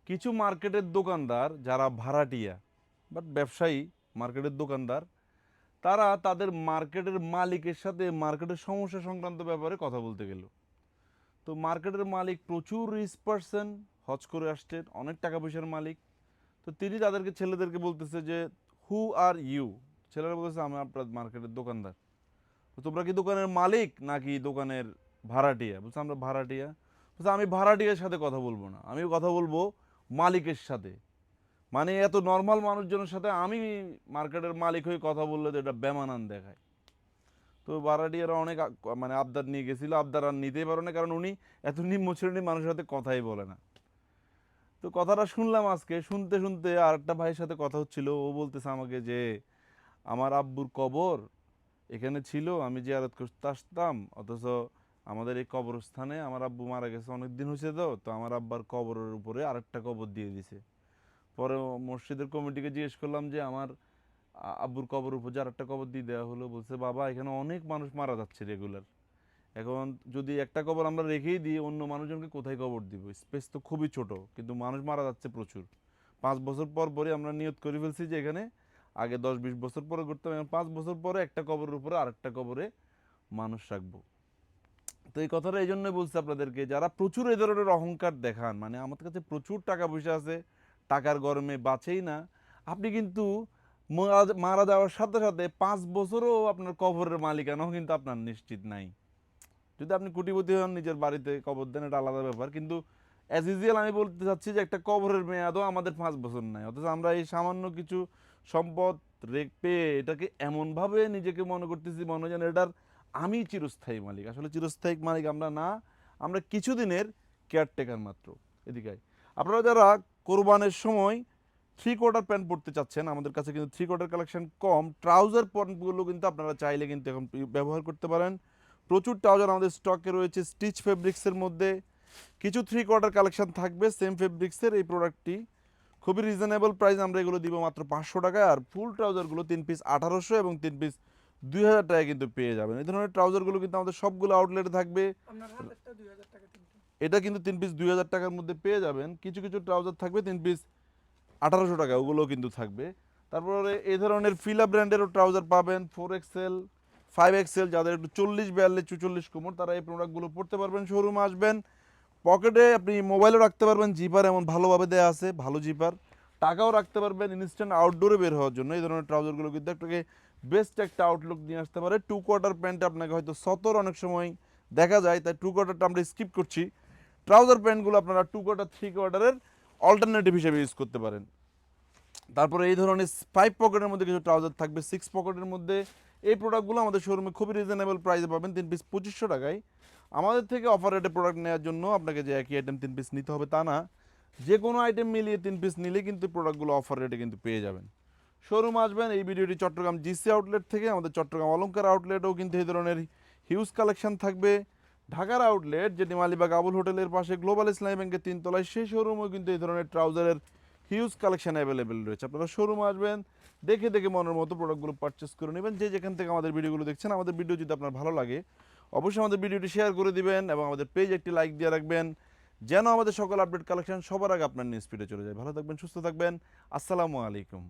কিছু মার্কেটের দোকানদার যারা ভাড়াটিয়া বাট ব্যবসায়ী মার্কেটের দোকানদার, তারা তাদের মার্কেটের মালিকের সাথে মার্কেটের সমস্যা সংক্রান্ত ব্যাপারে কথা বলতে গেল। তো মার্কেটের মালিক প্রচুর রিচ পারসন, হজ করে আসছেন, অনেক টাকা পয়সার মালিক। তো তিনি তাদেরকে ছেলেদেরকে বলতেছে যে হু আর ইউ। ছেলেরা বলতেছে আমি আপনার মার্কেটের দোকানদার। তো তোমরা কি দোকানের মালিক নাকি দোকানের ভাড়াটিয়া? বলছে আমরা ভাড়াটিয়া। বলছে আমি ভাড়াটিয়ার সাথে কথা বলবো না, আমি কথা বলবো মালিকের সাথে। মানে এত নর্মাল মানুষজনের সাথে আমি মার্কেটের মালিক হয়ে কথা বললে তো এটা বেমানান দেখায়। তো ভাড়াটিয়ারা অনেক মানে আবদার নিয়ে গেছিল, আবদার আর নিতেই পারো না, কারণ উনি এত নিম্ন শ্রেণীর মানুষের সাথে কথাই বলে না। তো কথাটা শুনলাম আজকে, শুনতে শুনতে আর একটা ভাইয়ের সাথে কথা হচ্ছিল, ও বলতেছে আমাকে যে আমার আব্বুর কবর এখানে ছিল, আমি জিয়ারত করতে আসতাম, অথচ আমাদের এই কবরস্থানে আমার আব্বু মারা গেছে অনেক দিন হয়েছে, তো তো আমার আব্বার কবরের উপরে আরেকটা কবর দিয়ে দিছে। পরে মসজিদের কমিটিকে জিজ্ঞেস করলাম যে আমার আব্বুর কবর উপর যে আরেকটা কবর দিয়ে দেওয়া হলো। বলছে বাবা এখানে অনেক মানুষ মারা যাচ্ছে রেগুলার, এখন যদি একটা কবর আমরা রেখেই দিই অন্য মানুষজনকে কোথায় কবর দিব, স্পেস তো খুবই ছোট, কিন্তু মানুষ মারা যাচ্ছে প্রচুর। 5 বছর পর পরই আমরা নিয়ত করে ফেলছি যে এখানে আগে 10-20 বছর পরে করতাম, এখন 5 বছর পরে একটা কবরের উপরে আরেকটা কবরে মানুষ রাখবো। তো এই কথাটা এই জন্যই বলছি আপনাদেরকে, যারা প্রচুর এই ধরনের অহংকার দেখান, মানে আমাদের কাছে প্রচুর টাকা পয়সা আছে, টাকার গরমে বাঁচেই না, আপনি কিন্তু মারা যাওয়ার সাথে সাথে 5 বছরও আপনার কবরের মালিকানাও কিন্তু আপনার নিশ্চিত নাই। যদি আপনি কোটিপতি হন নিজের বাড়িতে কবর দেন, এটা আলাদা ব্যাপার, কিন্তু অ্যাজ ইউজুয়াল আমি বলতে চাচ্ছি যে একটা কবরের মেয়াদও আমাদের 5 বছর নাই, অথচ আমরা এই সামান্য কিছু সম্পদ পেয়ে এটাকে এমনভাবে নিজেকে মনে করতেছি মনে হয় যেন এটার আমি চিরস্থায়ী মালিক। আসলে চিরস্থায়ী মালিক আমরা না, আমরা কিছুদিনের কেয়ারটেকার মাত্র। এদিকে আপনারা যারা কোরবানের সময় 3/4 প্যান্ট পরতে চাচ্ছেন, আমাদের কাছে কিন্তু 3/4 কালেকশন কম, ট্রাউজার প্যান্টগুলো কিন্তু আপনারা চাইলে কিন্তু এখন ব্যবহার করতে পারেন। প্রচুর ট্রাউজার আমাদের স্টকে রয়েছে স্টিচ ফেব্রিক্সের মধ্যে। কিছু 3/4 কালেকশন থাকবে সেম ফেব্রিক্সের। এই প্রোডাক্টটি খুবই রিজনেবল প্রাইস, আমরা এগুলো দিব মাত্র 500 টাকায়। আর ফুল ট্রাউজারগুলো 3 পিস 1800 এবং 3 পিস 2000 টাকায় কিন্তু পেয়ে যাবেন। এই ধরনের ট্রাউজারগুলো কিন্তু আমাদের সবগুলো আউটলেটে থাকবে। এটা কিন্তু 3 পিস 2000 টাকার মধ্যে পেয়ে যাবেন। কিছু কিছু ট্রাউজার থাকবে 3 পিস 1800 টাকা, ওগুলোও কিন্তু থাকবে। তারপরে এই ধরনের ফিলা ব্র্যান্ডেরও ট্রাউজার পাবেন 4XL 5XL, যাদের একটু 40-42-44 কোমর, তারা এই প্রোডাক্টগুলো পড়তে পারবেন। শোরুমে আসবেন, পকেটে আপনি মোবাইলও রাখতে পারবেন, জিপার এমন ভালোভাবে দেওয়া আছে, ভালো জিপার, টাকাও রাখতে পারবেন ইনস্ট্যান্ট আউটডোরে বের হওয়ার জন্য। এই ধরনের ট্রাউজারগুলো কিন্তু একটাকে বেস্ট একটা আউটলুক নিয়ে আসতে পারে। 2/4 প্যান্ট আপনাকে হয়তো সতর অনেক সময় দেখা যায়, তাই 2/4টা আমরা স্কিপ করছি। ট্রাউজার প্যান্টগুলো আপনারা 2/4 3/4-এর অল্টারনেটিভ হিসেবে ইউজ করতে পারেন। তারপরে এই ধরনের 5 পকেটের মধ্যে কিছু ট্রাউজার থাকবে 6 পকেটের মধ্যে। এই প্রোডাক্টগুলো আমাদের শোরুমে খুবই রিজনেবল প্রাইসে পাবেন, 3 পিস 2500 টাকায়। আমাদের থেকে অফার রেটে প্রোডাক্ট নেওয়ার জন্য আপনাকে যে একই আইটেম 3 পিস নিতে হবে তা না, যে কোনো আইটেম মিলিয়ে 3 পিস নিলে কিন্তু প্রোডাক্টগুলো অফার রেটে কিন্তু পেয়ে যাবেন। শোরুম আসবেন। এই ভিডিওটি চট্টগ্রাম জিসি আউটলেট থেকে, আমাদের চট্টগ্রাম অলঙ্কার আউটলেটেও কিন্তু এই ধরনের হিউজ কালেকশন থাকবে। ঢাকার আউটলেট যেটি মালিবাগ আবুল হোটেলের পাশে গ্লোবাল ইসলামী ব্যাংকের 3 তলায়, সেই শোরুমেও কিন্তু এই ধরনের ট্রাউজারের হিউজ কালেকশন অ্যাভেলেবেল রয়েছে। আপনারা শোরুমে আসবেন, দেখে দেখে মনের মতো প্রোডাক্টগুলো পারচেস করে নেবেন। যে যেখান থেকে আমাদের ভিডিওগুলো দেখছেন, আমাদের ভিডিও যদি আপনার ভালো লাগে অবশ্যই আমাদের ভিডিওটি শেয়ার করে দিবেন এবং আমাদের পেজ একটি লাইক দিয়ে রাখবেন, যেন আমাদের সকল আপডেট কালেকশন সবার আগে আপনার নিউজ ফিডে চলে যায়। ভালো থাকবেন, সুস্থ থাকবেন। আসসালামু আলাইকুম।